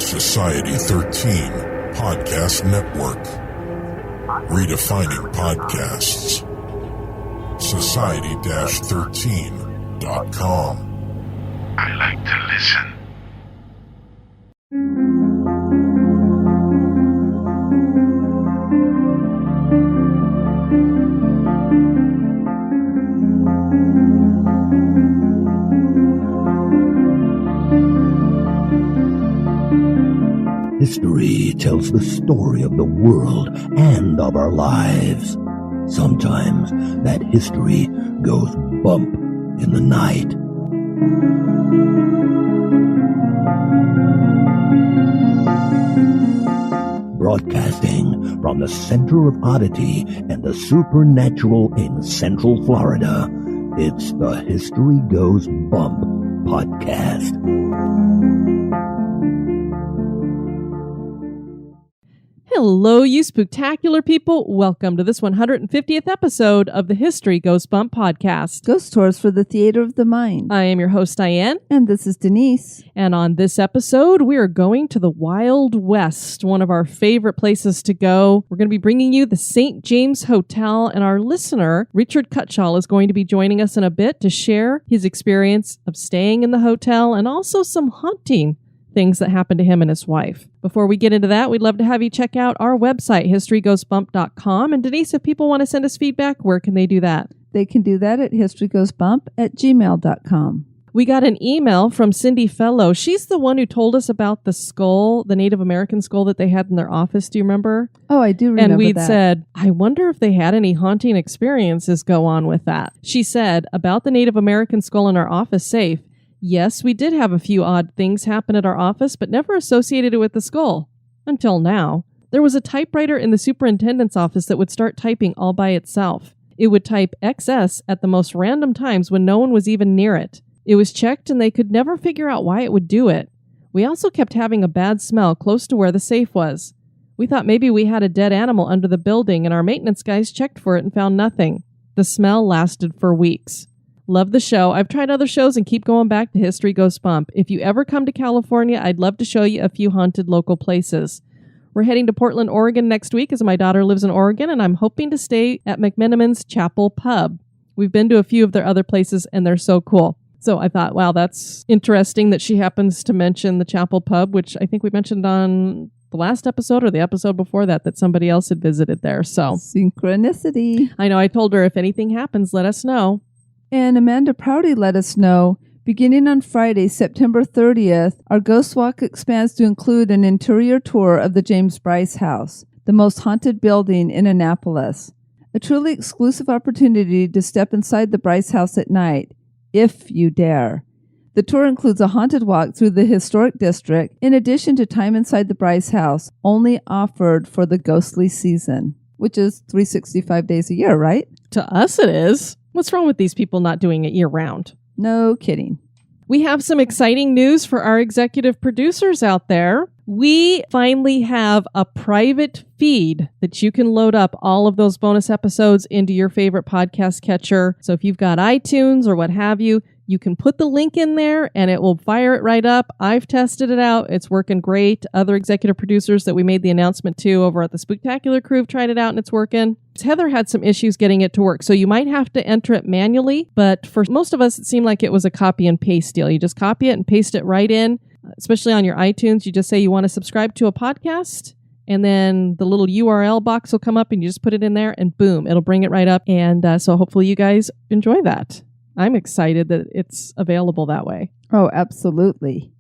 Society 13 Podcast Network. Redefining podcasts. Society-13.com. I like to listen. History tells the story of the world and of our lives. Sometimes that history goes bump in the night. Broadcasting from the center of oddity and the supernatural in Central Florida, it's the History Goes Bump podcast. Hello, you spooktacular people. Welcome to this 150th episode of the History Goes Bump podcast. Ghost Tours for the Theater of the Mind. I am your host, Diane. And this is Denise. And on this episode, we are going to the Wild West, one of our favorite places to go. We're going to be bringing you the St. James Hotel, and our listener, Richard Cutshall, is going to be joining us in a bit to share his experience of staying in the hotel and also some haunting things that happened to him and his wife. Before we get into that, we'd love to have you check out our website, historygoesbump.com. And Denise, if people want to send us feedback, where can they do that? They can do that at historygoesbump@gmail.com. We got an email from Cindy Fellow. She's the one who told us about the skull, the Native American skull that they had in their office. Do you remember? Oh, I do remember And we'd that. said, I wonder if they had any haunting experiences go on with that. She said, about the Native American skull in our office safe, yes, we did have a few odd things happen at our office, but never associated it with the skull. Until now. There was a typewriter in the superintendent's office that would start typing all by itself. It would type XS at the most random times when no one was even near it. It was checked and they could never figure out why it would do it. We also kept having a bad smell close to where the safe was. We thought maybe we had a dead animal under the building and our maintenance guys checked for it and found nothing. The smell lasted for weeks. Love the show. I've tried other shows and keep going back to History Goes Bump. If you ever come to California, I'd love to show you a few haunted local places. We're heading to Portland, Oregon next week as my daughter lives in Oregon, and I'm hoping to stay at McMenamin's Chapel Pub. We've been to a few of their other places, and they're so cool. So I thought, wow, that's interesting that she happens to mention the Chapel Pub, which I think we mentioned on the last episode or the episode before that somebody else had visited there. So Synchronicity. I know I told her if anything happens, let us know. And Amanda Prouty let us know, beginning on Friday, September 30th, our Ghost Walk expands to include an interior tour of the James Bryce House, the most haunted building in Annapolis. A truly exclusive opportunity to step inside the Bryce House at night, if you dare. The tour includes a haunted walk through the historic district, in addition to time inside the Bryce House, only offered for the ghostly season, which is 365 days a year, right? To us it is. What's wrong with these people not doing it year-round? No kidding. We have some exciting news for our executive producers out there. We finally have a private feed that you can load up all of those bonus episodes into your favorite podcast catcher. So if you've got iTunes or what have you, you can put the link in there and it will fire it right up. I've tested it out. It's working great. Other executive producers that we made the announcement to over at the Spooktacular Crew have tried it out and it's working. Heather had some issues getting it to work, so you might have to enter it manually. But for most of us, it seemed like it was a copy and paste deal. You just copy it and paste it right in, especially on your iTunes. You just say you want to subscribe to a podcast. And then the little URL box will come up and you just put it in there and boom, it'll bring it right up. And so hopefully you guys enjoy that. I'm excited that it's available that way. Oh, absolutely.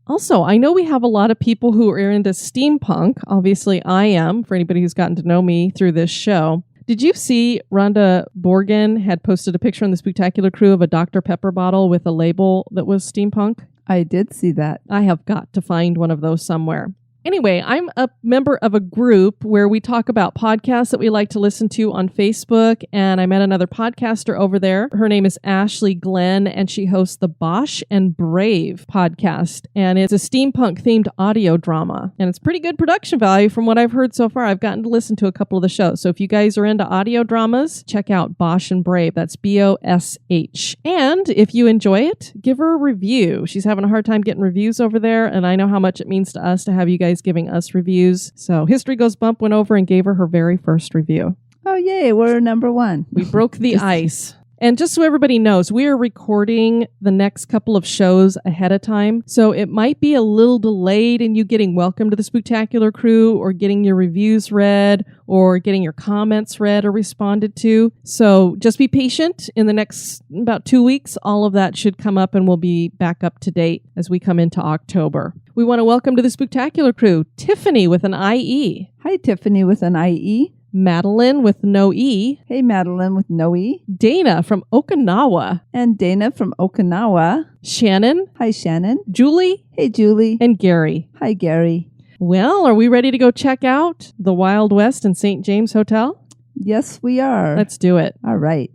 Also, I know we have a lot of people who are into steampunk. Obviously, I am, for anybody who's gotten to know me through this show. Did you see Rhonda Borgen had posted a picture on the Spooktacular Crew of a Dr. Pepper bottle with a label that was steampunk? I did see that. I have got to find one of those somewhere. Anyway, I'm a member of a group where we talk about podcasts that we like to listen to on Facebook, and I met another podcaster over there. Her name is Ashley Glenn, and she hosts the Bosch and Brave podcast, and it's a steampunk-themed audio drama, and it's pretty good production value from what I've heard so far. I've gotten to listen to a couple of the shows, so if you guys are into audio dramas, check out Bosch and Brave. That's BOSH. And if you enjoy it, give her a review. She's having a hard time getting reviews over there, and I know how much it means to us to have you guys giving us reviews. So History Goes Bump went over and gave her very first review. Oh, yay. We're number one. We broke the ice. And just so everybody knows, we are recording the next couple of shows ahead of time. So it might be a little delayed in you getting welcome to the Spooktacular Crew or getting your reviews read or getting your comments read or responded to. So just be patient. In the next about 2 weeks, all of that should come up and we'll be back up to date as we come into October. We want to welcome to the Spooktacular Crew, Tiffany with an IE. Hi, Tiffany with an IE. Madeline with no E. Hey, Madeline with no E. Dana from Okinawa. And Dana from Okinawa. Shannon. Hi, Shannon. Julie. Hey, Julie. And Gary. Hi, Gary. Well, are we ready to go check out the Wild West and St. James Hotel? Yes, we are. Let's do it. All right.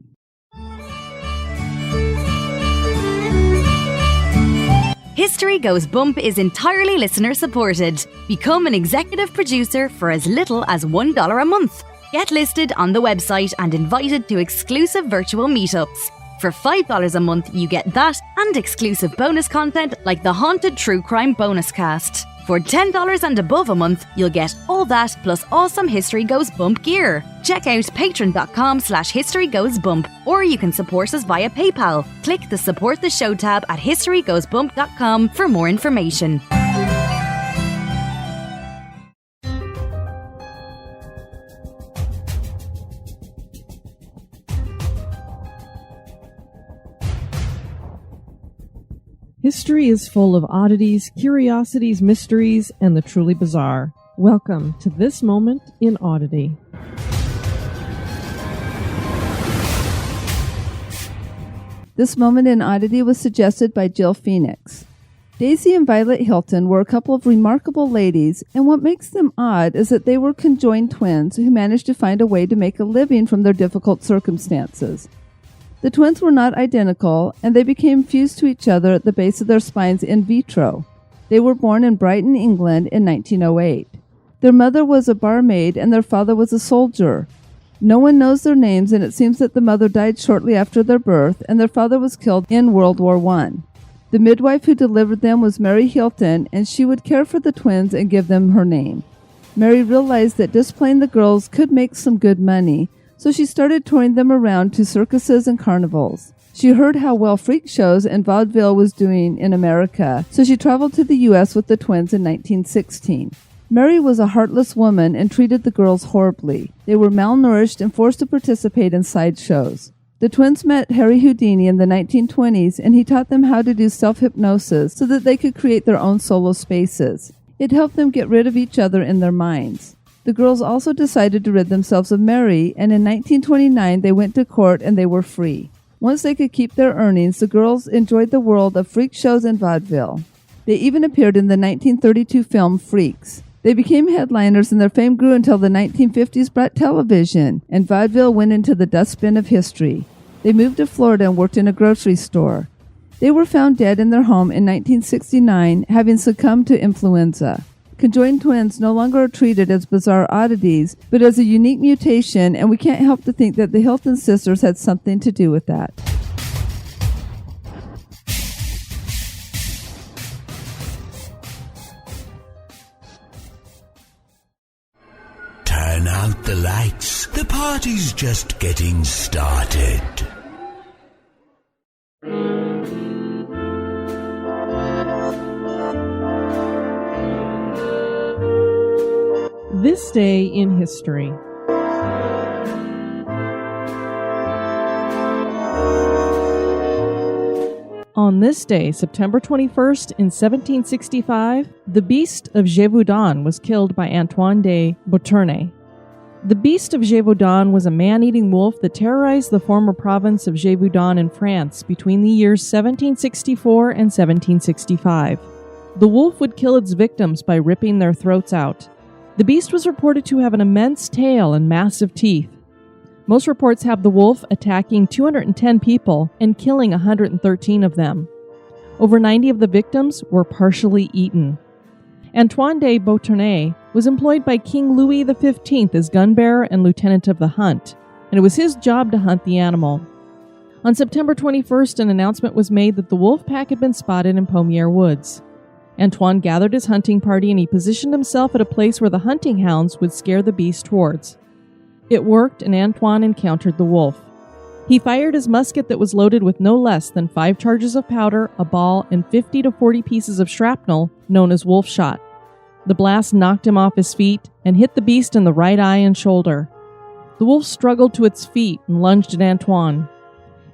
History Goes Bump is entirely listener supported. Become an executive producer for as little as $1 a month. Get listed on the website and invited to exclusive virtual meetups. For $5 a month, you get that and exclusive bonus content like the Haunted True Crime bonus cast. For $10 and above a month, you'll get all that plus awesome History Goes Bump gear. Check out patreon.com/historygoesbump, or you can support us via PayPal. Click the Support the Show tab at historygoesbump.com for more information. History is full of oddities, curiosities, mysteries, and the truly bizarre. Welcome to this moment in Oddity. This moment in Oddity was suggested by Jill Phenix. Daisy and Violet Hilton were a couple of remarkable ladies, and what makes them odd is that they were conjoined twins who managed to find a way to make a living from their difficult circumstances. The twins were not identical, and they became fused to each other at the base of their spines in vitro. They were born in Brighton, England in 1908. Their mother was a barmaid and their father was a soldier. No one knows their names, and it seems that the mother died shortly after their birth, and their father was killed in World War I. The midwife who delivered them was Mary Hilton, and she would care for the twins and give them her name. Mary realized that displaying the girls could make some good money, so she started touring them around to circuses and carnivals. She heard how well freak shows and vaudeville was doing in America, so she traveled to the U.S. with the twins in 1916. Mary was a heartless woman and treated the girls horribly. They were malnourished and forced to participate in sideshows. The twins met Harry Houdini in the 1920s, and he taught them how to do self-hypnosis so that they could create their own solo spaces. It helped them get rid of each other in their minds. The girls also decided to rid themselves of Mary, and in 1929 they went to court and they were free. Once they could keep their earnings, the girls enjoyed the world of freak shows and vaudeville. They even appeared in the 1932 film Freaks. They became headliners, and their fame grew until the 1950s brought television, and vaudeville went into the dustbin of history. They moved to Florida and worked in a grocery store. They were found dead in their home in 1969, having succumbed to influenza. Conjoined twins no longer are treated as bizarre oddities, but as a unique mutation, and we can't help to think that the Hilton sisters had something to do with that. Turn out the lights. The party's just getting started. This day in history. On this day, September 21st, in 1765, the Beast of Gévaudan was killed by Antoine de Beauterne. The Beast of Gévaudan was a man-eating wolf that terrorized the former province of Gévaudan in France between the years 1764 and 1765. The wolf would kill its victims by ripping their throats out. The beast was reported to have an immense tail and massive teeth. Most reports have the wolf attacking 210 people and killing 113 of them. Over 90 of the victims were partially eaten. Antoine de Beauterne was employed by King Louis XV as gun bearer and lieutenant of the hunt, and it was his job to hunt the animal. On September 21st, an announcement was made that the wolf pack had been spotted in Pommier Woods. Antoine gathered his hunting party and he positioned himself at a place where the hunting hounds would scare the beast towards. It worked, and Antoine encountered the wolf. He fired his musket that was loaded with no less than 5 charges of powder, a ball, and 50 to 40 pieces of shrapnel, known as wolf shot. The blast knocked him off his feet and hit the beast in the right eye and shoulder. The wolf struggled to its feet and lunged at Antoine.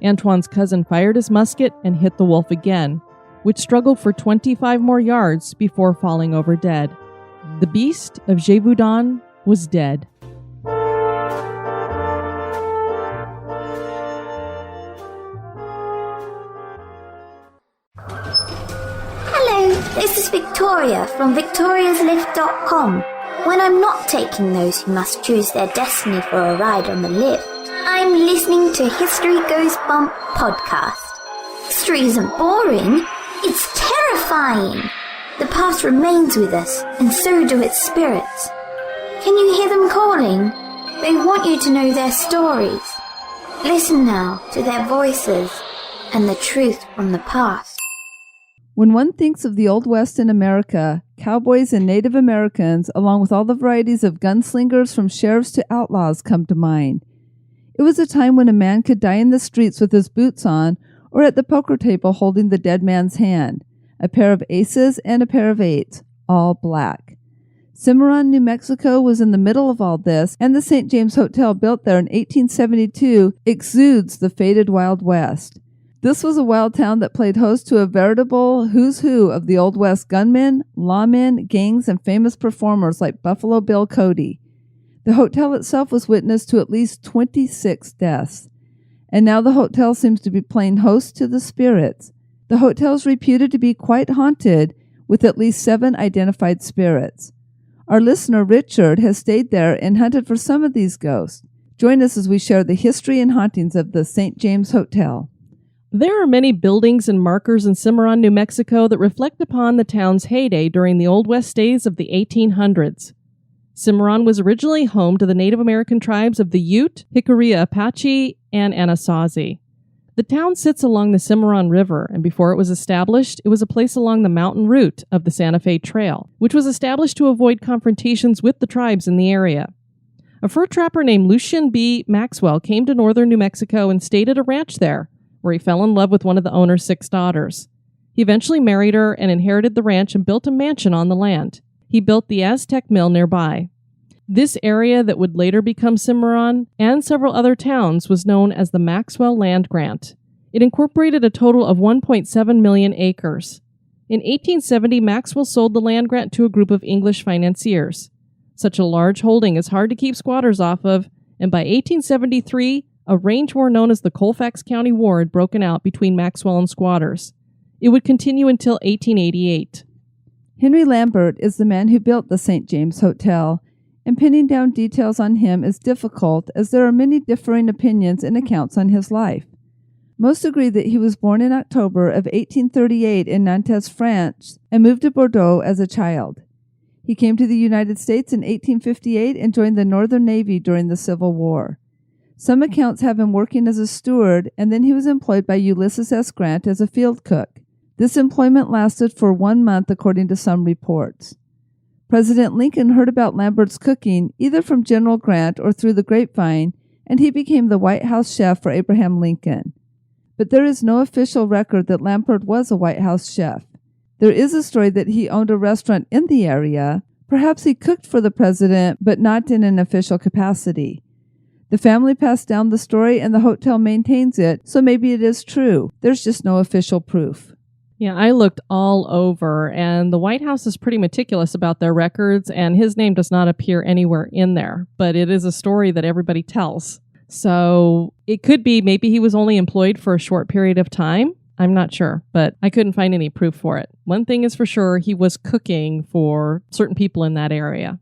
Antoine's cousin fired his musket and hit the wolf again, which struggled for 25 more yards before falling over dead. The Beast of Gévaudan was dead. Hello, this is Victoria from victoriaslift.com. When I'm not taking those who must choose their destiny for a ride on the lift, I'm listening to History Goes Bump podcast. History isn't boring, it's terrifying. The past remains with us, and so do its spirits. Can you hear them calling? They want you to know their stories. Listen now to their voices and the truth from the past. When one thinks of the Old West in America, cowboys and Native Americans, along with all the varieties of gunslingers from sheriffs to outlaws, come to mind. It was a time when a man could die in the streets with his boots on or at the poker table holding the dead man's hand, a pair of aces and a pair of eights, all black. Cimarron, New Mexico was in the middle of all this, and the St. James Hotel built there in 1872 exudes the faded Wild West. This was a wild town that played host to a veritable who's who of the Old West gunmen, lawmen, gangs, and famous performers like Buffalo Bill Cody. The hotel itself was witness to at least 26 deaths. And now the hotel seems to be playing host to the spirits. The hotel is reputed to be quite haunted, with at least 7 identified spirits. Our listener, Richard, has stayed there and hunted for some of these ghosts. Join us as we share the history and hauntings of the St. James Hotel. There are many buildings and markers in Cimarron, New Mexico that reflect upon the town's heyday during the Old West days of the 1800s. Cimarron was originally home to the Native American tribes of the Ute, Jicarilla Apache, and Anasazi. The town sits along the Cimarron River, and before it was established, it was a place along the mountain route of the Santa Fe Trail, which was established to avoid confrontations with the tribes in the area. A fur trapper named Lucien B. Maxwell came to northern New Mexico and stayed at a ranch there, where he fell in love with one of the owner's 6 daughters. He eventually married her and inherited the ranch and built a mansion on the land. He built the Aztec Mill nearby. This area that would later become Cimarron and several other towns was known as the Maxwell Land Grant. It incorporated a total of 1.7 million acres. In 1870, Maxwell sold the land grant to a group of English financiers. Such a large holding is hard to keep squatters off of, and by 1873, a range war known as the Colfax County War had broken out between Maxwell and squatters. It would continue until 1888. Henry Lambert is the man who built the St. James Hotel, and pinning down details on him is difficult as there are many differing opinions and accounts on his life. Most agree that he was born in October of 1838 in Nantes, France, and moved to Bordeaux as a child. He came to the United States in 1858 and joined the Northern Navy during the Civil War. Some accounts have him working as a steward, and then he was employed by Ulysses S. Grant as a field cook. This employment lasted for 1 month, according to some reports. President Lincoln heard about Lambert's cooking either from General Grant or through the grapevine, and he became the White House chef for Abraham Lincoln. But there is no official record that Lambert was a White House chef. There is a story that he owned a restaurant in the area. Perhaps he cooked for the president, but not in an official capacity. The family passed down the story and the hotel maintains it, so maybe it is true. There's just no official proof. Yeah, I looked all over, and the White House is pretty meticulous about their records, and his name does not appear anywhere in there, but it is a story that everybody tells. So it could be maybe he was only employed for a short period of time, I'm not sure, but I couldn't find any proof for it. One thing is for sure, he was cooking for certain people in that area.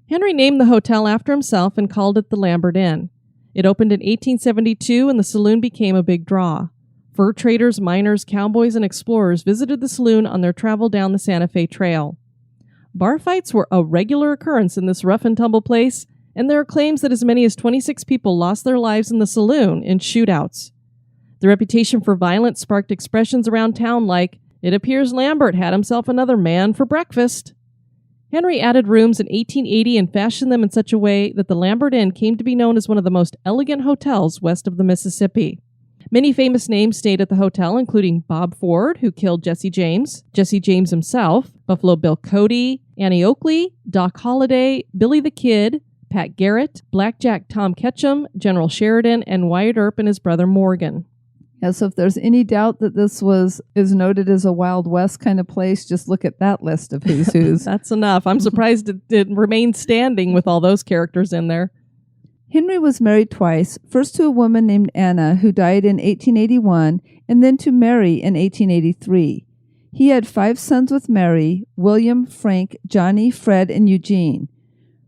Henry named the hotel after himself and called it the Lambert Inn. It opened in 1872 and the saloon became a big draw. Fur traders, miners, cowboys, and explorers visited the saloon on their travel down the Santa Fe Trail. Bar fights were a regular occurrence in this rough-and-tumble place, and there are claims that as many as 26 people lost their lives in the saloon in shootouts. The reputation for violence sparked expressions around town like, "It appears Lambert had himself another man for breakfast." Henry added rooms in 1880 and fashioned them in such a way that the Lambert Inn came to be known as one of the most elegant hotels west of the Mississippi. Many famous names stayed at the hotel, including Bob Ford, who killed Jesse James himself, Buffalo Bill Cody, Annie Oakley, Doc Holliday, Billy the Kid, Pat Garrett, Blackjack Tom Ketchum, General Sheridan, and Wyatt Earp and his brother Morgan. Yeah, so if there's any doubt that this is noted as a Wild West kind of place, just look at that list of who's who's. That's enough. I'm surprised it remained standing with all those characters in there. Henry was married twice, first to a woman named Anna, who died in 1881, and then to Mary in 1883. He had 5 sons with Mary: William, Frank, Johnny, Fred, and Eugene.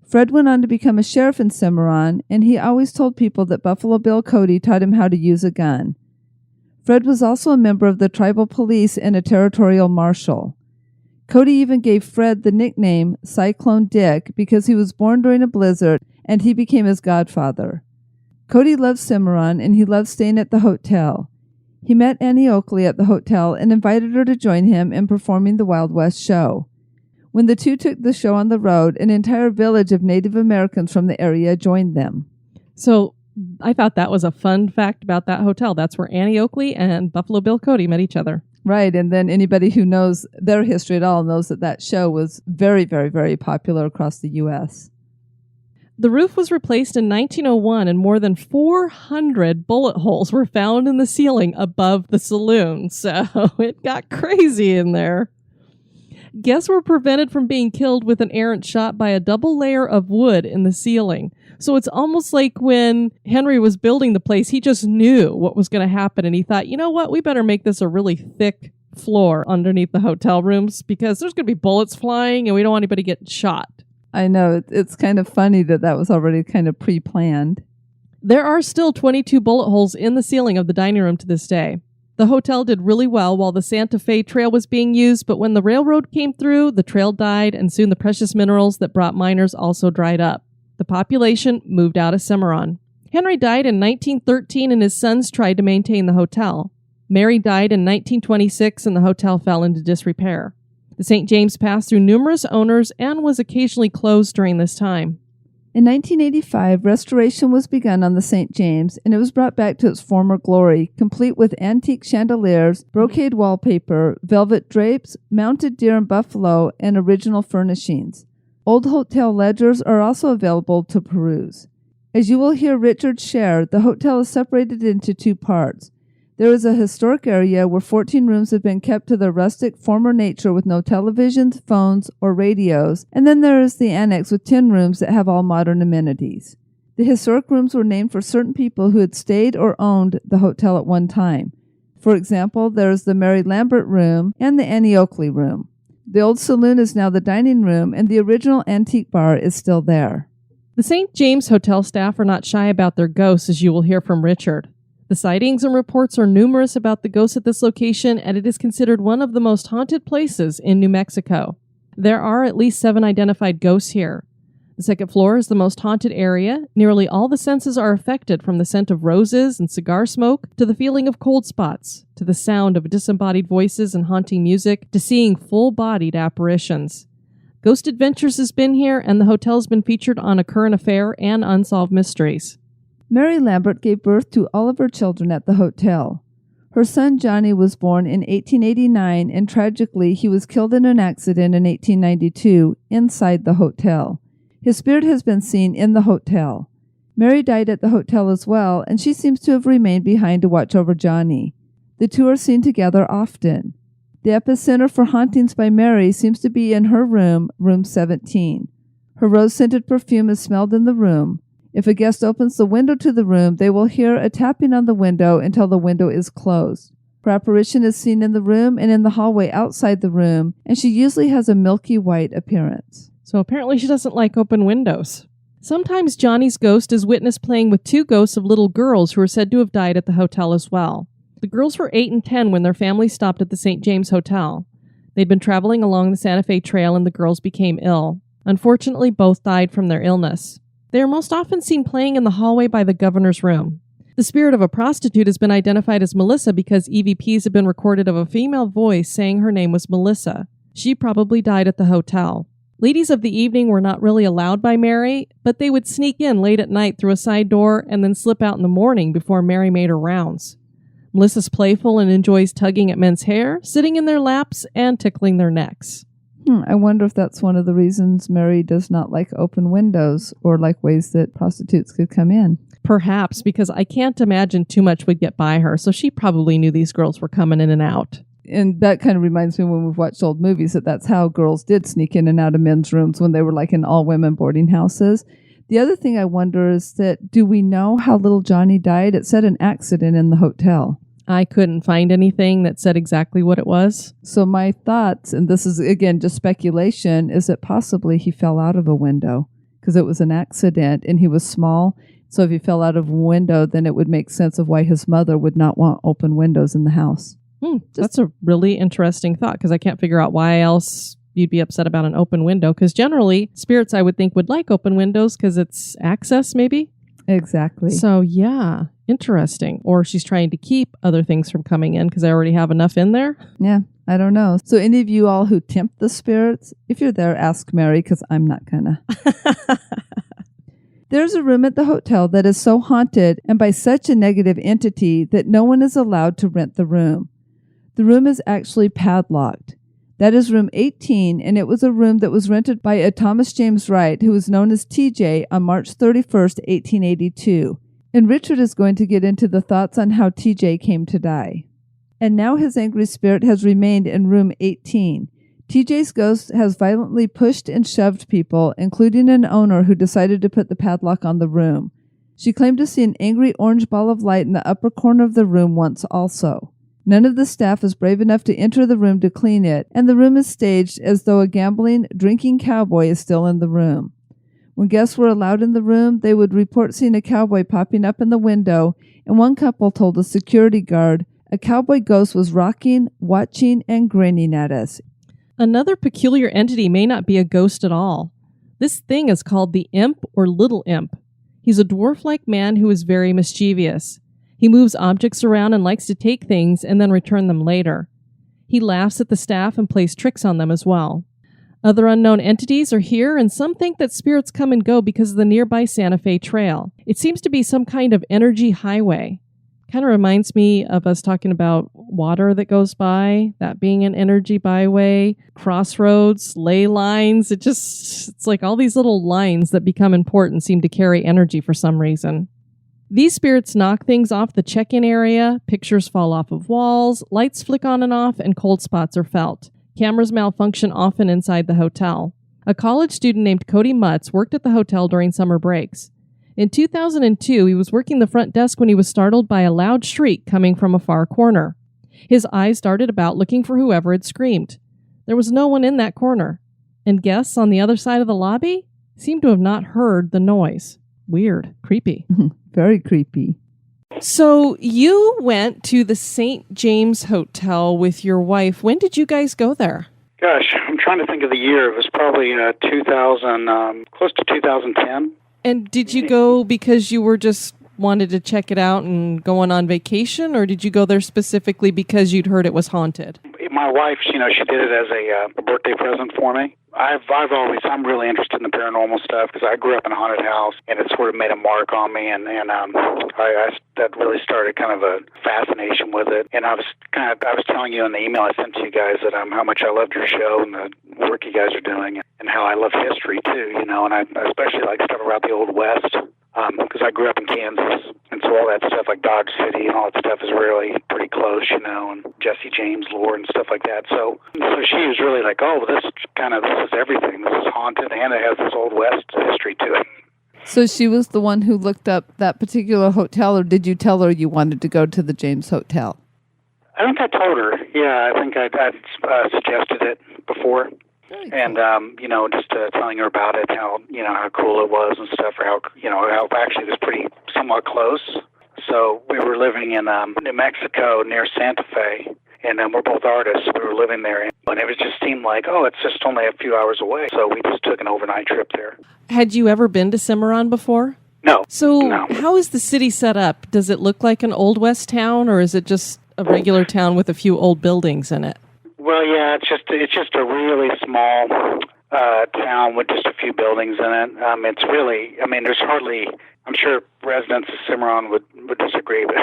Fred went on to become a sheriff in Cimarron, and he always told people that Buffalo Bill Cody taught him how to use a gun. Fred was also a member of the tribal police and a territorial marshal. Cody even gave Fred the nickname Cyclone Dick because he was born during a blizzard and he became his godfather. Cody loved Cimarron and he loved staying at the hotel. He met Annie Oakley at the hotel and invited her to join him in performing the Wild West show. When the two took the show on the road, an entire village of Native Americans from the area joined them. So I thought that was a fun fact about that hotel. That's where Annie Oakley and Buffalo Bill Cody met each other. Right, and then anybody who knows their history at all knows that show was very, very, very popular across the U.S. The roof was replaced in 1901, and more than 400 bullet holes were found in the ceiling above the saloon, so it got crazy in there. Guests were prevented from being killed with an errant shot by a double layer of wood in the ceiling. So it's almost like when Henry was building the place, he just knew what was going to happen. And he thought, you know what, we better make this a really thick floor underneath the hotel rooms because there's going to be bullets flying and we don't want anybody getting shot. I know. It's kind of funny that was already kind of pre-planned. There are still 22 bullet holes in the ceiling of the dining room to this day. The hotel did really well while the Santa Fe Trail was being used, but when the railroad came through, the trail died, and soon the precious minerals that brought miners also dried up. The population moved out of Cimarron. Henry died in 1913, and his sons tried to maintain the hotel. Mary died in 1926, and the hotel fell into disrepair. The St. James passed through numerous owners and was occasionally closed during this time. In 1985, restoration was begun on the St. James, and it was brought back to its former glory, complete with antique chandeliers, brocade wallpaper, velvet drapes, mounted deer and buffalo, and original furnishings. Old hotel ledgers are also available to peruse. As you will hear Richard share, the hotel is separated into 2 parts. There is a historic area where 14 rooms have been kept to their rustic former nature with no televisions, phones, or radios, and then there is the annex with 10 rooms that have all modern amenities. The historic rooms were named for certain people who had stayed or owned the hotel at one time. For example, there is the Mary Lambert room and the Annie Oakley room. The old saloon is now the dining room, and the original antique bar is still there. The St. James hotel staff are not shy about their ghosts, as you will hear from Richard. The sightings and reports are numerous about the ghosts at this location, and it is considered one of the most haunted places in New Mexico. There are at least 7 identified ghosts here. The second floor is the most haunted area. Nearly all the senses are affected, from the scent of roses and cigar smoke, to the feeling of cold spots, to the sound of disembodied voices and haunting music, to seeing full-bodied apparitions. Ghost Adventures has been here, and the hotel has been featured on A Current Affair and Unsolved Mysteries. Mary Lambert gave birth to all of her children at the hotel. Her son Johnny was born in 1889, and tragically he was killed in an accident in 1892 inside the hotel. His spirit has been seen in the hotel. Mary died at the hotel as well, and she seems to have remained behind to watch over Johnny. The two are seen together often. The epicenter for hauntings by Mary seems to be in her room, room 17. Her rose-scented perfume is smelled in the room. If a guest opens the window to the room, they will hear a tapping on the window until the window is closed. Her apparition is seen in the room and in the hallway outside the room, and she usually has a milky white appearance. So apparently she doesn't like open windows. Sometimes Johnny's ghost is witnessed playing with two ghosts of little girls who are said to have died at the hotel as well. The girls were 8 and 10 when their family stopped at the St. James Hotel. They'd been traveling along the Santa Fe Trail and the girls became ill. Unfortunately, both died from their illness. They are most often seen playing in the hallway by the governor's room. The spirit of a prostitute has been identified as Melissa because EVPs have been recorded of a female voice saying her name was Melissa. She probably died at the hotel. Ladies of the evening were not really allowed by Mary, but they would sneak in late at night through a side door and then slip out in the morning before Mary made her rounds. Melissa's playful and enjoys tugging at men's hair, sitting in their laps, and tickling their necks. I wonder if that's one of the reasons Mary does not like open windows or like ways that prostitutes could come in. Perhaps, because I can't imagine too much would get by her, so she probably knew these girls were coming in and out. And that kind of reminds me when we've watched old movies that's how girls did sneak in and out of men's rooms when they were like in all-women boarding houses. The other thing I wonder is that, do we know how little Johnny died? It said an accident in the hotel. I couldn't find anything that said exactly what it was. So my thoughts, and this is again just speculation, is that possibly he fell out of a window because it was an accident and he was small. So if he fell out of a window, then it would make sense of why his mother would not want open windows in the house. That's a really interesting thought because I can't figure out why else you'd be upset about an open window, because generally spirits I would think would like open windows because it's access maybe. Exactly. So yeah, interesting. Or she's trying to keep other things from coming in because I already have enough in there. Yeah, I don't know. So any of you all who tempt the spirits, if you're there, ask Mary because I'm not gonna. There's a room at the hotel that is so haunted and by such a negative entity that no one is allowed to rent the room. The room is actually padlocked. That is room 18, and it was a room that was rented by a Thomas James Wright, who was known as TJ, on March 31st, 1882. And Richard is going to get into the thoughts on how TJ came to die. And now his angry spirit has remained in room 18. TJ's ghost has violently pushed and shoved people, including an owner who decided to put the padlock on the room. She claimed to see an angry orange ball of light in the upper corner of the room once also. None of the staff is brave enough to enter the room to clean it, and the room is staged as though a gambling, drinking cowboy is still in the room. When guests were allowed in the room, they would report seeing a cowboy popping up in the window, and one couple told a security guard a cowboy ghost was rocking, watching, and grinning at us. Another peculiar entity may not be a ghost at all. This thing is called the imp or little imp. He's a dwarf-like man who is very mischievous. He moves objects around and likes to take things and then return them later. He laughs at the staff and plays tricks on them as well. Other unknown entities are here, and some think that spirits come and go because of the nearby Santa Fe Trail. It seems to be some kind of energy highway. Kind of reminds me of us talking about water that goes by, that being an energy byway, crossroads, ley lines. It's like all these little lines that become important seem to carry energy for some reason. These spirits knock things off the check-in area, pictures fall off of walls, lights flick on and off, and cold spots are felt. Cameras malfunction often inside the hotel. A college student named Cody Mutz worked at the hotel during summer breaks. In 2002, he was working the front desk when he was startled by a loud shriek coming from a far corner. His eyes darted about looking for whoever had screamed. There was no one in that corner, and guests on the other side of the lobby seemed to have not heard the noise. Weird. Creepy. Very creepy. So you went to the St. James Hotel with your wife. When did you guys go there? Gosh, I'm trying to think of the year. It was probably 2000, close to 2010. And did you go because you were just wanted to check it out and going on vacation, or did you go there specifically because you'd heard it was haunted? My wife, she did it as a birthday present for me. I'm really interested in the paranormal stuff because I grew up in a haunted house, and it sort of made a mark on me, and that really started kind of a fascination with it. And I was telling you in the email I sent to you guys that how much I loved your show and the work you guys are doing, and how I love history too, and I especially like stuff about the Old West. Because I grew up in Kansas, and so all that stuff like Dodge City and all that stuff is really pretty close, and Jesse James lore and stuff like that. So she was really like, oh, this is everything. This is haunted, and it has this Old West history to it. So she was the one who looked up that particular hotel, or did you tell her you wanted to go to the James Hotel? I think I told her. Yeah, I think I'd suggested it before. Very And, cool. just telling her about it, how cool it was and stuff, or how actually it was somewhat close. So we were living in New Mexico near Santa Fe, and we're both artists. We were living there, and it just seemed like, it's just only a few hours away. So we just took an overnight trip there. Had you ever been to Cimarron before? No. So No. how is the city set up? Does it look like an Old West town, or is it just a regular town with a few old buildings in it? Well, yeah, it's just a really small town with just a few buildings in it. It's really, there's hardly, I'm sure residents of Cimarron would disagree, but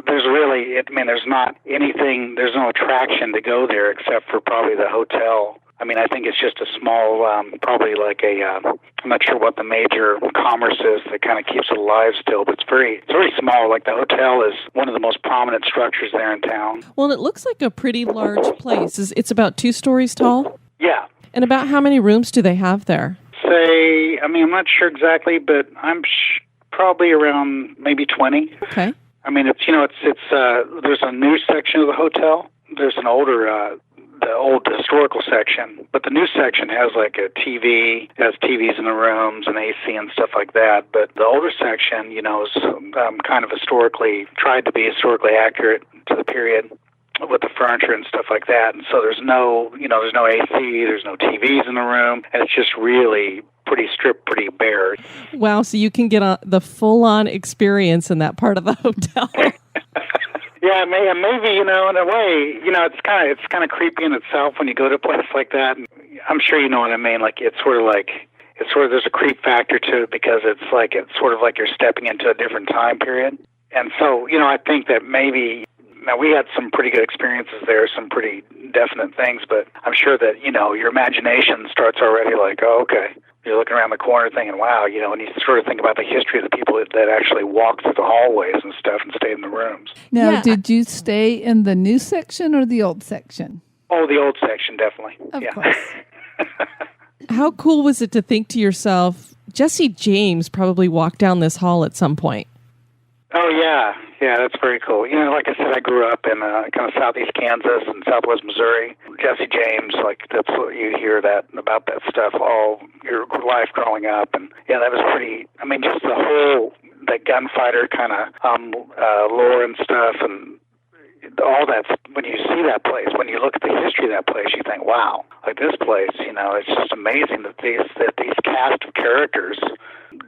there's really, there's not anything, there's no attraction to go there except for probably the hotel. I think it's just a small, probably like I'm not sure what the major commerce is that kind of keeps it alive still, but it's very small. Like the hotel is one of the most prominent structures there in town. Well, and it looks like a pretty large place. It's about 2 stories tall? Yeah. And about how many rooms do they have there? I'm not sure exactly, but I'm probably around maybe 20. Okay. There's a new section of the hotel. There's an older, the old historical section, but the new section has like a TV, has TVs in the rooms and AC and stuff like that. But the older section, is kind of tried to be historically accurate to the period with the furniture and stuff like that. And so there's no AC, there's no TVs in the room, and it's just really pretty stripped, pretty bare. Wow, so you can get the full-on experience in that part of the hotel. Yeah, maybe, in a way, it's kind of creepy in itself when you go to a place like that. And I'm sure you know what I mean. Like, it's sort of there's a creep factor to it because it's sort of like you're stepping into a different time period. And so, I think that maybe, now we had some pretty good experiences there, some pretty definite things, but I'm sure that, your imagination starts already like, oh, okay. You're looking around the corner thinking, wow, and you sort of think about the history of the people that actually walked through the hallways and stuff and stayed in the rooms. Now, Did you stay in the new section or the old section? Oh, the old section, definitely. Of course. How cool was it to think to yourself, Jesse James probably walked down this hall at some point? Oh, yeah. Yeah, that's very cool. Like I said, I grew up in kind of southeast Kansas and southwest Missouri. Jesse James, that's what you hear about that stuff all your life growing up. And, yeah, that was pretty, just the whole, the gunfighter kind of lore and stuff and all that. When you see that place, when you look at the history of that place, you think, wow, like this place, it's just amazing that these cast of characters,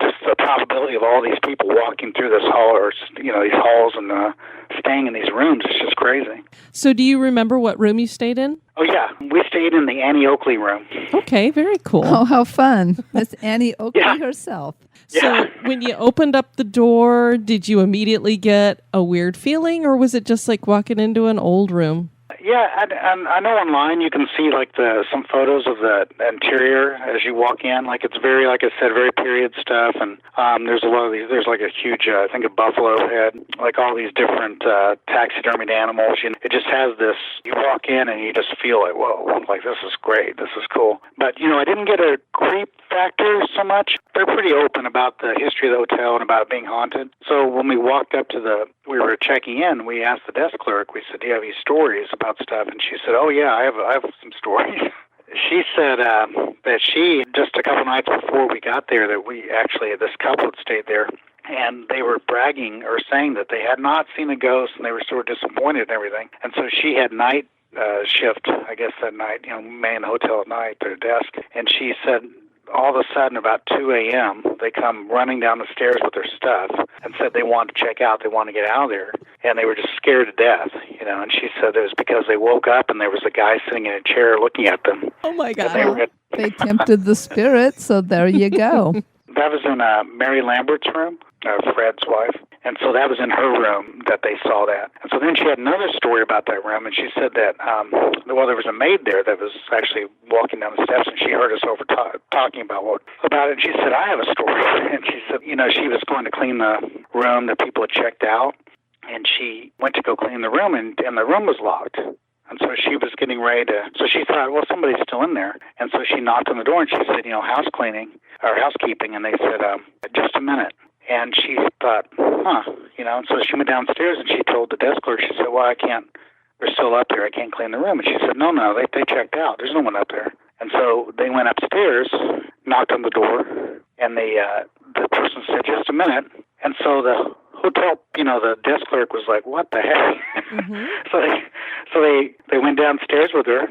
just the probability of all these people walking through this hall or, these halls and staying in these rooms is just crazy. So do you remember what room you stayed in? Oh, yeah. We stayed in the Annie Oakley room. Okay, very cool. Oh, how fun. Miss Annie Oakley herself. So when you opened up the door, did you immediately get a weird feeling, or was it just like walking into an old room? Yeah, I know online you can see some photos of the interior as you walk in. Like it's very, like I said, very period stuff, and there's a lot of these. There's like a huge, I think a buffalo head, like all these different taxidermied animals. It just has this. You walk in and you just feel like, whoa, like this is great, this is cool. But I didn't get a creep factor so much. They're pretty open about the history of the hotel and about it being haunted. So when we walked up to we were checking in, we asked the desk clerk, we said, do you have any stories about stuff? And she said, oh yeah, I have some stories. She said that she, just a couple nights before we got there, that this couple had stayed there, and they were bragging or saying that they had not seen a ghost, and they were sort of disappointed and everything. And so she had night shift, I guess that night, man in the hotel at night, their desk, and she said, all of a sudden, about 2 a.m., they come running down the stairs with their stuff and said they wanted to check out, they wanted to get out of there, and they were just scared to death, and she said it was because they woke up and there was a guy sitting in a chair looking at them. Oh, my God. They tempted the spirit, so there you go. That was in Mary Lambert's room, Fred's wife. And so that was in her room that they saw that. And so then she had another story about that room, and she said that, there was a maid there that was actually walking down the steps, and she heard us over talking about it, and she said, I have a story. And she said, she was going to clean the room that people had checked out, and she went to go clean the room, and the room was locked. And so she was getting ready so she thought, well, somebody's still in there. And so she knocked on the door, and she said, housekeeping. And they said, just a minute. And she thought, And so she went downstairs and she told the desk clerk, she said, well, they're still up there. I can't clean the room. And she said, no, they checked out. There's no one up there. And so they went upstairs, knocked on the door, and the person said, just a minute. And so the hotel, the desk clerk was like, what the heck? Mm-hmm. So they went downstairs with her,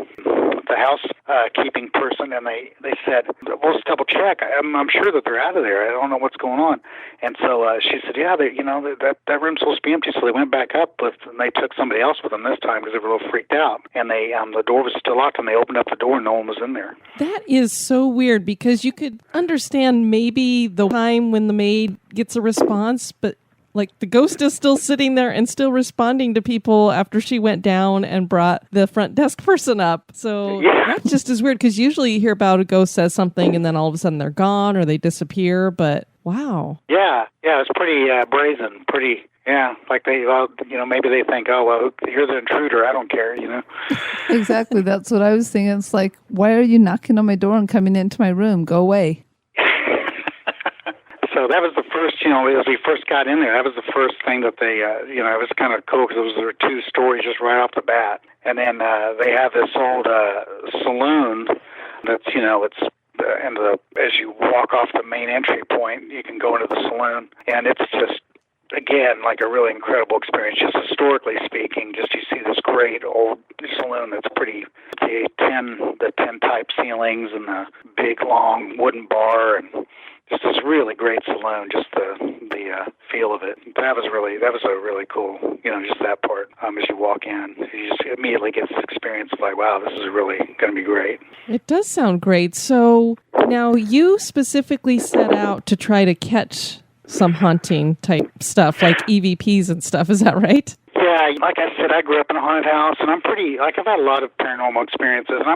the housekeeping person, and they said, well, let's double check. I'm sure that they're out of there. I don't know what's going on. And so she said, yeah, that room's supposed to be empty. So they went back up, and they took somebody else with them this time because they were a little freaked out. And the door was still locked, and they opened up the door, and no one was in there. That is so weird because you could understand maybe the time when the maid gets a response, but like the ghost is still sitting there and still responding to people after she went down and brought the front desk person up. So that's just as weird because usually you hear about a ghost says something and then all of a sudden they're gone or they disappear. But wow. Yeah, it's pretty brazen. Pretty, like maybe they think, oh, well, you're the intruder. I don't care, Exactly. That's what I was thinking. It's like, why are you knocking on my door and coming into my room? Go away. So that was the first, as we first got in there, that was the first thing that they, it was kind of cool because there were 2 stories just right off the bat. And then they have this old saloon that's, as you walk off the main entry point, you can go into the saloon. And it's just, again, like a really incredible experience, just historically speaking. Just you see this great old saloon that's pretty, the 10 type ceilings and the big long wooden bar and just this really great saloon, just the feel of it. That was a really cool, just that part. As you walk in, you just immediately get this experience of like, wow, this is really going to be great. It does sound great. So now you specifically set out to try to catch some haunting type stuff like EVPs and stuff. Is that right? Yeah, like I said, I grew up in a haunted house, and I've had a lot of paranormal experiences, and I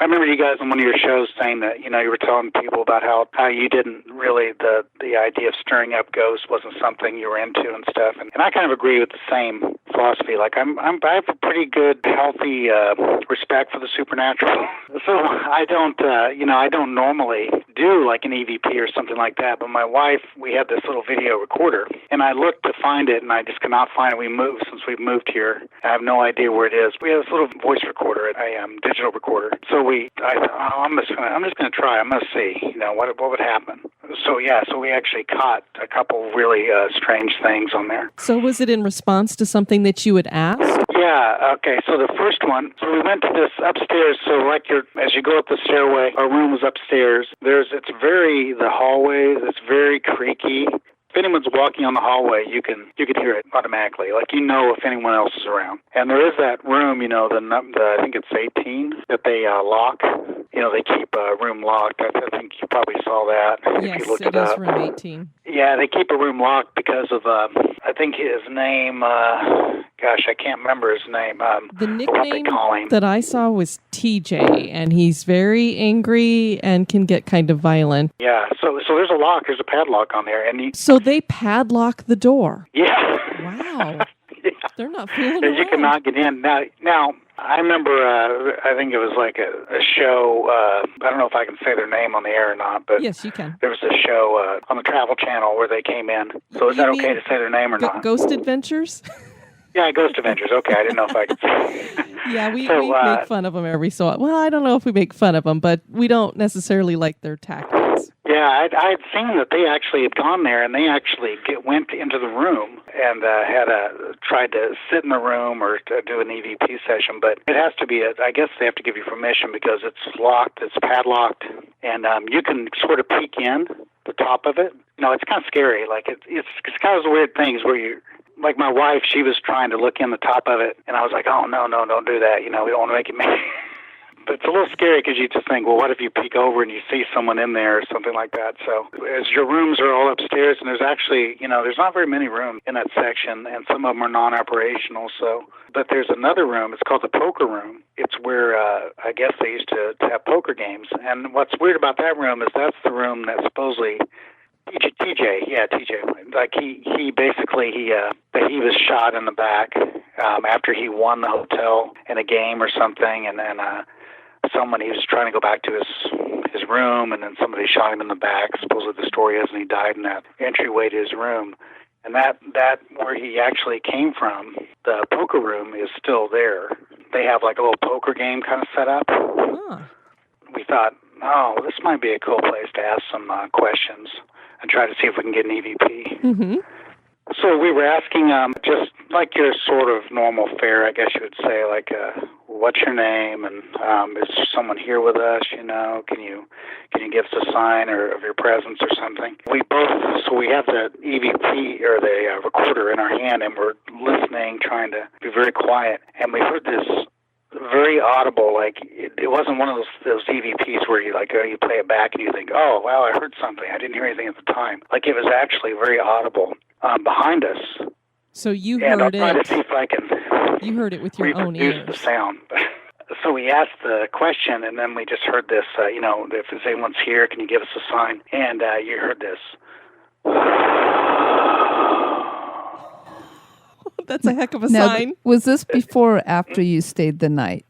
remember you guys on one of your shows saying that, you were telling people about how you didn't really, the idea of stirring up ghosts wasn't something you were into and stuff, and I kind of agree with the same philosophy. Like, I have a pretty good, healthy respect for the supernatural, so I don't normally do like an EVP or something like that, but my wife, we had this little video recorder, and I looked to find it, and I just could not find it. Since we've moved here, I have no idea where it is. We have this little voice recorder, a digital recorder. So I thought, I'm just going to try. I'm going to see, what would happen. So we actually caught a couple really strange things on there. So was it in response to something that you had asked? Yeah. Okay. So the first one, so we went to this upstairs. So as you go up the stairway, our room was upstairs. The hallway. It's very creaky. If anyone's walking on the hallway, you can hear it automatically. Like, if anyone else is around. And there is that room, I think it's 18 that they lock. They keep a room locked. I think you probably saw that if you looked it up. Yes, it is room 18. Yeah, they keep a room locked because of, I think his name, I can't remember his name. The nickname that I saw was TJ, and he's very angry and can get kind of violent. Yeah, so there's a lock, there's a padlock on there. So they padlock the door? Yeah. Wow. Yeah. They're not fooling around. You cannot get in. Now I remember, I think it was like a show, I don't know if I can say their name on the air or not, but yes, you can. There was a show on the Travel Channel where they came in. So is that okay to say their name or not? Ghost Adventures? Yeah, Ghost Adventures. Okay, I didn't know if I could say. Yeah, we make fun of them every so often. Well, I don't know if we make fun of them, but we don't necessarily like their tactics. Yeah, I had seen that they actually had gone there, and they actually went into the room and tried to sit in the room or to do an EVP session. But it has to be I guess they have to give you permission because it's locked, it's padlocked, and you can sort of peek in the top of it. It's kind of scary. Like it's kind of those weird things where you. Like my wife, she was trying to look in the top of it, and I was like, oh, no, don't do that. We don't want to make it messy. But it's a little scary because you just think, well, what if you peek over and you see someone in there or something like that? So as your rooms are all upstairs, and there's actually, there's not very many rooms in that section, and some of them are non-operational. But there's another room. It's called the poker room. It's where I guess they used to have poker games. And what's weird about that room is that's the room that supposedly TJ. Like he basically he was shot in the back after he won the hotel in a game or something, and then he was trying to go back to his room, and then somebody shot him in the back. Supposedly the story is, and he died in that entryway to his room. And that where he actually came from, the poker room is still there. They have like a little poker game kind of set up. Huh. We thought, oh, this might be a cool place to ask some questions and try to see if we can get an EVP. Mm-hmm. So we were asking just like your sort of normal fare, I guess you would say, like, what's your name, and is there someone here with us? You know, can you give us a sign of your presence or something? So we have the EVP or the recorder in our hand, and we're listening, trying to be very quiet, and we heard this very audible, like it wasn't one of those EVPs where you you play it back and you think, oh wow, I heard something. I didn't hear anything at the time. Like it was actually very audible behind us. So you and heard I'll try it. to see if I can. You heard it with your own reproduce ears. the sound. So we asked the question, and then we just heard this. If anyone's here, can you give us a sign? And you heard this. That's a heck of a Now, sign. Was this before or after you stayed the night?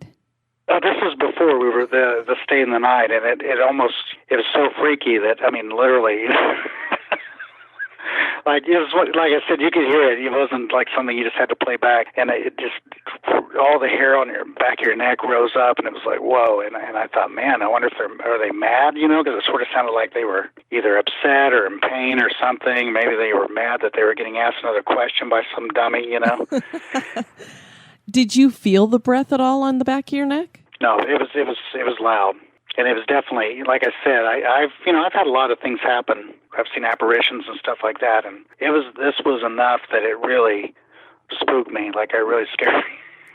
This was before we were the stay in the night, and it was so freaky that literally. Like I said, you could hear it. It wasn't like something you just had to play back, and it just all the hair on your back of your neck rose up, and it was like whoa. And I thought, man, I wonder if are they mad? Because it sort of sounded like they were either upset or in pain or something. Maybe they were mad that they were getting asked another question by some dummy. Did you feel the breath at all on the back of your neck? No, it was loud. And it was definitely, like I said, I've had a lot of things happen. I've seen apparitions and stuff like that, and this was enough that it really spooked me, like it really scared me.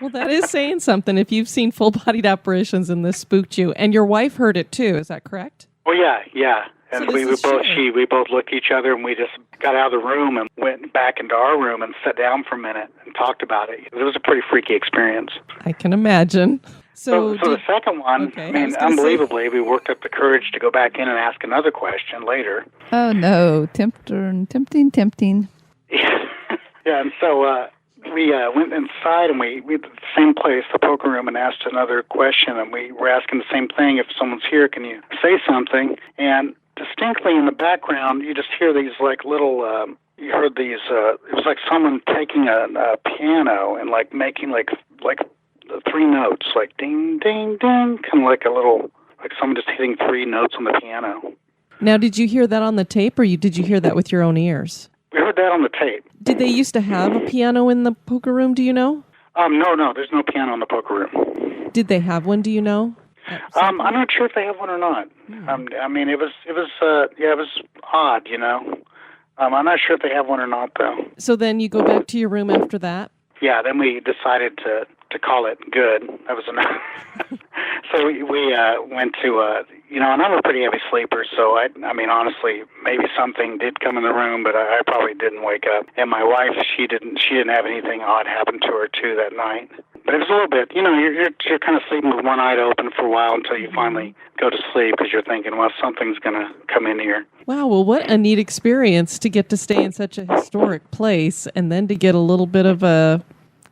Well, that is saying something. If you've seen full-bodied apparitions and this spooked you, and your wife heard it too, is that correct? Well, yeah. And So we both looked at each other, and we just got out of the room and went back into our room and sat down for a minute and talked about it. It was a pretty freaky experience. I can imagine. So the second one, okay, unbelievably, we worked up the courage to go back in and ask another question later. Oh, no. Tempting. Yeah, and so we went inside, and we at the same place, the poker room, and asked another question, and we were asking the same thing. If someone's here, can you say something? And distinctly in the background, you just hear these like little, you heard these, it was like someone taking a piano and like making like three notes, like ding, ding, ding, kind of like a little, like someone just hitting three notes on the piano. Now, did you hear that on the tape, or did you hear that with your own ears? We heard that on the tape. Did they used to have a piano in the poker room, do you know? No, there's no piano in the poker room. Did they have one, do you know? I'm not sure if they have one or not. It was odd, I'm not sure if they have one or not, though. So then you go back to your room after that? Yeah, then we decided to call it good. That was enough. So we went to, and I'm a pretty heavy sleeper, so I honestly, maybe something did come in the room, but I probably didn't wake up. And my wife, she didn't have anything odd happen to her too that night. But it was a little bit, you're kind of sleeping with one eye open for a while until you finally go to sleep because you're thinking, well, something's going to come in here. Wow, well, what a neat experience to get to stay in such a historic place and then to get a little bit of a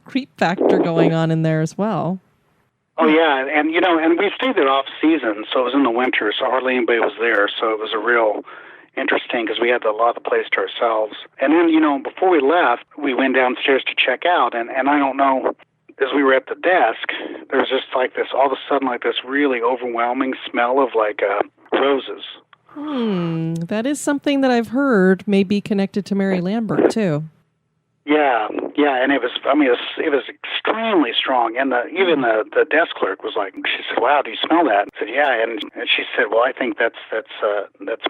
creep factor going on in there as well. Oh, yeah, and we stayed there off season, so it was in the winter, so hardly anybody was there, so it was a real interesting because we had a lot of the place to ourselves. And then, before we left, we went downstairs to check out, and I don't know, as we were at the desk, there was just like this, all of a sudden, like this really overwhelming smell of like roses. That is something that I've heard may be connected to Mary Lambert, too. Yeah, and it was extremely strong, and even the desk clerk was like, she said, "Wow, do you smell that?" I said, "Yeah," and she said, "Well, I think that's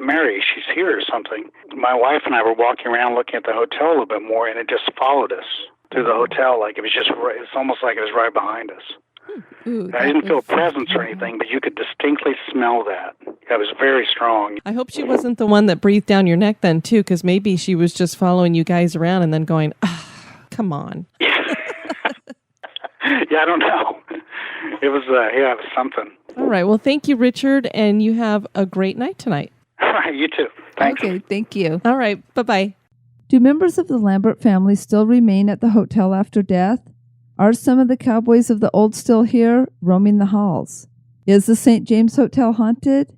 Mary. She's here or something." My wife and I were walking around looking at the hotel a little bit more, and it just followed us through the hotel, like it's almost like it was right behind us. Ooh, I didn't feel a presence or anything, but you could distinctly smell that. It was very strong. I hope she wasn't the one that breathed down your neck then, too, because maybe she was just following you guys around and then going, come on. Yeah, I don't know. It was something. All right. Well, thank you, Richard, and you have a great night tonight. All right, you too. Thanks. Okay, thank you. All right. Bye-bye. Do members of the Lambert family still remain at the hotel after death? Are some of the cowboys of the old still here, roaming the halls? Is the St. James Hotel haunted?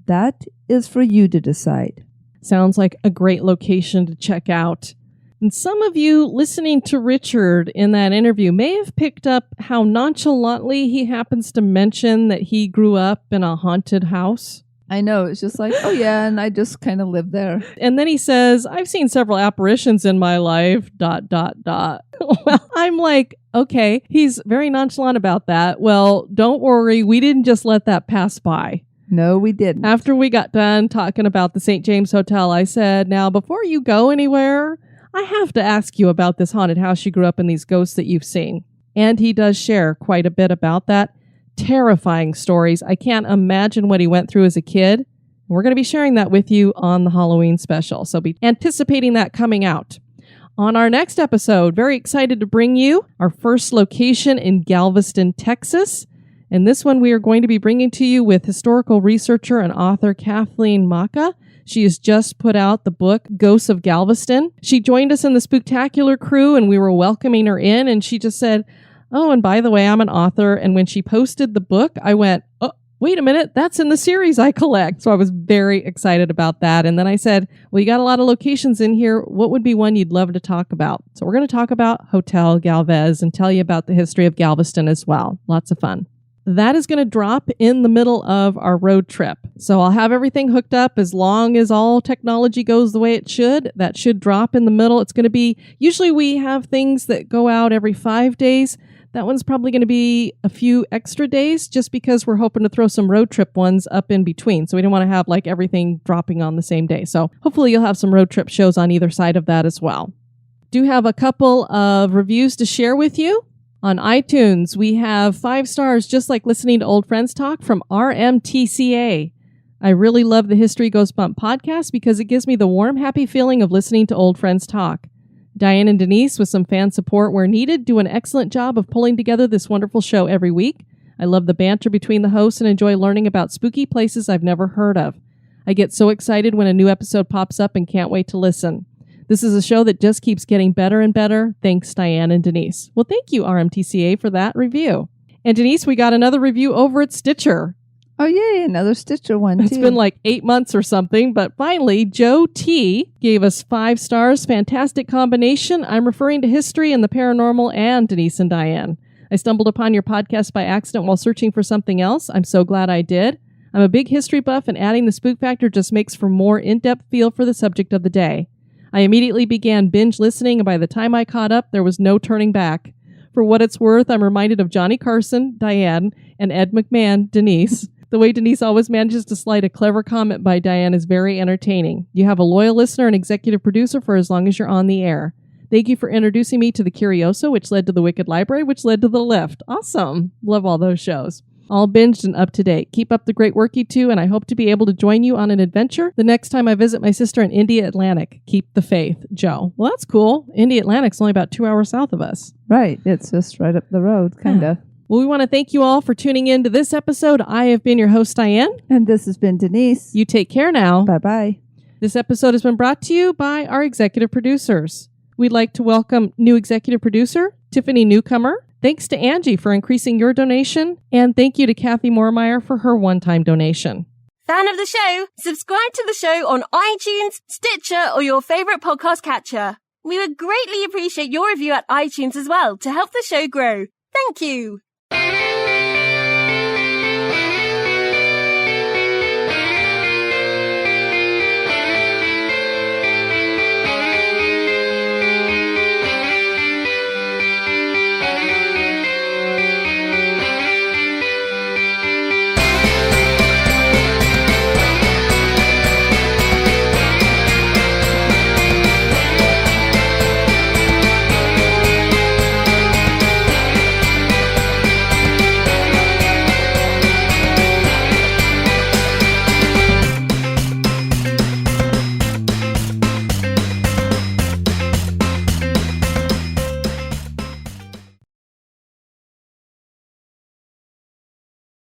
That is for you to decide. Sounds like a great location to check out. And some of you listening to Richard in that interview may have picked up how nonchalantly he happens to mention that he grew up in a haunted house. I know. It's just like, oh yeah, and I just kind of live there. And then he says, I've seen several apparitions in my life, ... Well, I'm like, okay, he's very nonchalant about that. Well, don't worry. We didn't just let that pass by. No, we didn't. After we got done talking about the St. James Hotel, I said, now, before you go anywhere, I have to ask you about this haunted house you grew up in, these ghosts that you've seen. And he does share quite a bit about that. Terrifying stories. I can't imagine what he went through as a kid. We're going to be sharing that with you on the Halloween special. So be anticipating that coming out. On our next episode, very excited to bring you our first location in Galveston, Texas. And this one we are going to be bringing to you with historical researcher and author Kathleen Maka. She has just put out the book, Ghosts of Galveston. She joined us in the Spooktacular crew and we were welcoming her in and she just said, oh, and by the way, I'm an author. And when she posted the book, I went, oh, wait a minute, that's in the series I collect. So I was very excited about that. And then I said, well, you got a lot of locations in here. What would be one you'd love to talk about? So we're going to talk about Hotel Galvez and tell you about the history of Galveston as well. Lots of fun. That is going to drop in the middle of our road trip. So I'll have everything hooked up as long as all technology goes the way it should. That should drop in the middle. It's going to be, usually we have things that go out every 5 days. That one's probably going to be a few extra days just because we're hoping to throw some road trip ones up in between. So we don't want to have like everything dropping on the same day. So hopefully you'll have some road trip shows on either side of that as well. Do have a couple of reviews to share with you. On iTunes, we have 5 stars, just like listening to old friends talk, from RMTCA. I really love the History Goes Bump podcast because it gives me the warm, happy feeling of listening to old friends talk. Diane and Denise, with some fan support where needed, do an excellent job of pulling together this wonderful show every week. I love the banter between the hosts and enjoy learning about spooky places I've never heard of. I get so excited when a new episode pops up and can't wait to listen. This is a show that just keeps getting better and better. Thanks, Diane and Denise. Well, thank you, RMTCA, for that review. And Denise, we got another review over at Stitcher. Oh, yay, another Stitcher one, too. It's been like 8 months or something, but finally, Joe T. gave us 5 stars. Fantastic combination. I'm referring to history and the paranormal and Denise and Diane. I stumbled upon your podcast by accident while searching for something else. I'm so glad I did. I'm a big history buff, and adding the spook factor just makes for more in-depth feel for the subject of the day. I immediately began binge listening, and by the time I caught up, there was no turning back. For what it's worth, I'm reminded of Johnny Carson, Diane, and Ed McMahon, Denise. The way Denise always manages to slide a clever comment by Diane is very entertaining. You have a loyal listener and executive producer for as long as you're on the air. Thank you for introducing me to the Curioso, which led to the Wicked Library, which led to the Lift. Awesome. Love all those shows. All binged and up to date. Keep up the great work, you two, and I hope to be able to join you on an adventure the next time I visit my sister in India Atlantic. Keep the faith, Joe. Well, that's cool. India Atlantic's only about 2 hours south of us. Right. It's just right up the road, kind of. Well, we want to thank you all for tuning in to this episode. I have been your host, Diane. And this has been Denise. You take care now. Bye-bye. This episode has been brought to you by our executive producers. We'd like to welcome new executive producer, Tiffany Newcomer. Thanks to Angie for increasing your donation. And thank you to Kathy Moormeyer for her one-time donation. Fan of the show? Subscribe to the show on iTunes, Stitcher, or your favorite podcast catcher. We would greatly appreciate your review at iTunes as well to help the show grow. Thank you.